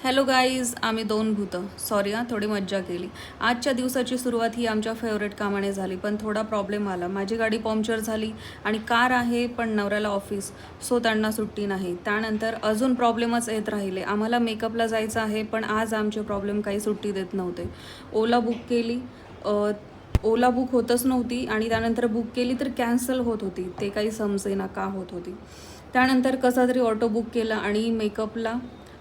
Hello guys, आम्ही दोन भूतं. सॉरी थोडी मज्जा केली. आजच्या दिवसाची सुरुवात ही आमच्या फेवरेट कामाने झाली, पण थोडा प्रॉब्लेम आला. माझी गाडी पंक्चर झाली आणि कार आहे, पण नवऱ्याला ऑफिस, सो त्यांना सुट्टी नाही. त्यानंतर अजून प्रॉब्लेमच येत राहिले. आम्हाला मेकअपला जायचं आहे, पण आज आमचे प्रॉब्लेम काही सुट्टी देत नव्हते. ओला बुक केली, ओला बुक होतच नव्हती आणि त्यानंतर बुक केली तर कॅन्सल होत होती. ते काही समजेना का होत होती. त्यानंतर कसा तरी ऑटो बुक केला आणि मेकअपला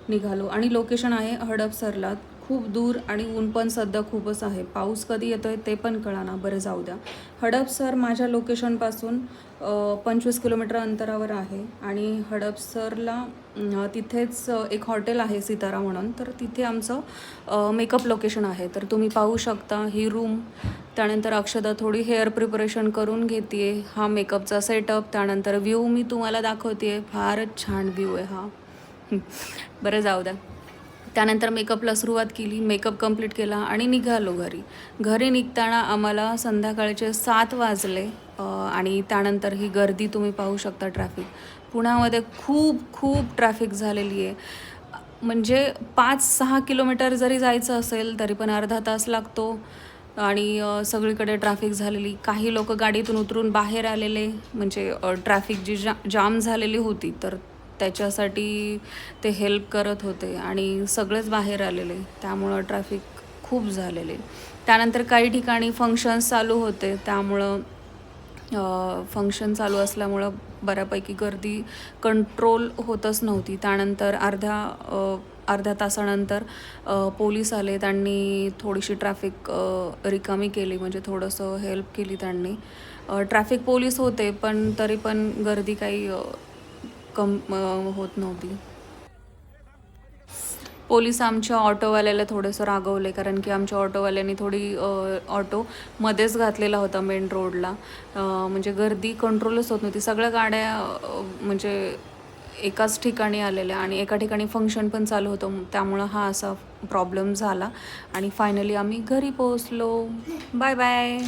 निघालो आणि लोकेशन आहे हडपसरला. खूप दूर आणि ऊन पण सध्या खूपच आहे. पाऊस कधी येतोय ते पण कळाना. बरं जाऊ द्या. हडपसर माझ्या लोकेशनपासून 25 किलोमीटर अंतरावर आहे आणि हडपसरला तिथेच एक हॉटेल आहे सितारा म्हणून, तर तिथे आमचं मेकअप लोकेशन आहे. तर तुम्ही पाहू शकता ही रूम. त्यानंतर अक्षदा थोडी हेअर प्रिपरेशन करून घेते. हा मेकअपचा सेटअप. त्यानंतर व्ह्यू मी तुम्हाला दाखवते. फारच छान व्ह्यू आहे हा. बरं जाऊ द्या. त्यानंतर मेकअपला सुरुवात केली, मेकअप कंप्लीट केला आणि निघालो घरी निघताना आम्हाला संध्याकाळचे 7 वाजले आणि त्यानंतर ही गर्दी तुम्ही पाहू शकता. ट्रॅफिक पुण्यामध्ये खूप खूप ट्रॅफिक झालेली आहे. म्हणजे 5-6 किलोमीटर जरी जायचं असेल तरी पण अर्धा तास लागतो आणि सगळीकडे ट्रॅफिक झालेली. काही लोक गाडीतून उतरून बाहेर आलेले, म्हणजे ट्रॅफिक जी जाम झालेली होती तर त्याच्यासाठी ते हेल्प करत होते आणि सगळेच बाहेर आलेले, त्यामुळं ट्रॅफिक खूप झालेले. त्यानंतर काही ठिकाणी फंक्शन्स चालू होते, त्यामुळं फंक्शन चालू असल्यामुळं बऱ्यापैकी गर्दी कंट्रोल होतच नव्हती. त्यानंतर अर्ध्या तासानंतर पोलीस आले. त्यांनी थोडीशी ट्रॅफिक रिकामी केली, म्हणजे थोडंसं हेल्प केली त्यांनी. ट्रॅफिक पोलीस होते पण तरी पण गर्दी काही होत नव्हती. पोलीस आमच्या ऑटोवाल्याला थोडंसं रागवले, कारण की आमच्या ऑटोवाल्यांनी थोडी ऑटो मध्येच घातलेला होता मेन रोडला. म्हणजे गर्दी कंट्रोलच होत नव्हती. सगळ्या गाड्या म्हणजे एकाच ठिकाणी आलेल्या आणि एका ठिकाणी फंक्शन पण चालू होतं, त्यामुळं हा असा प्रॉब्लेम झाला आणि फायनली आम्ही घरी पोहोचलो. Bye bye.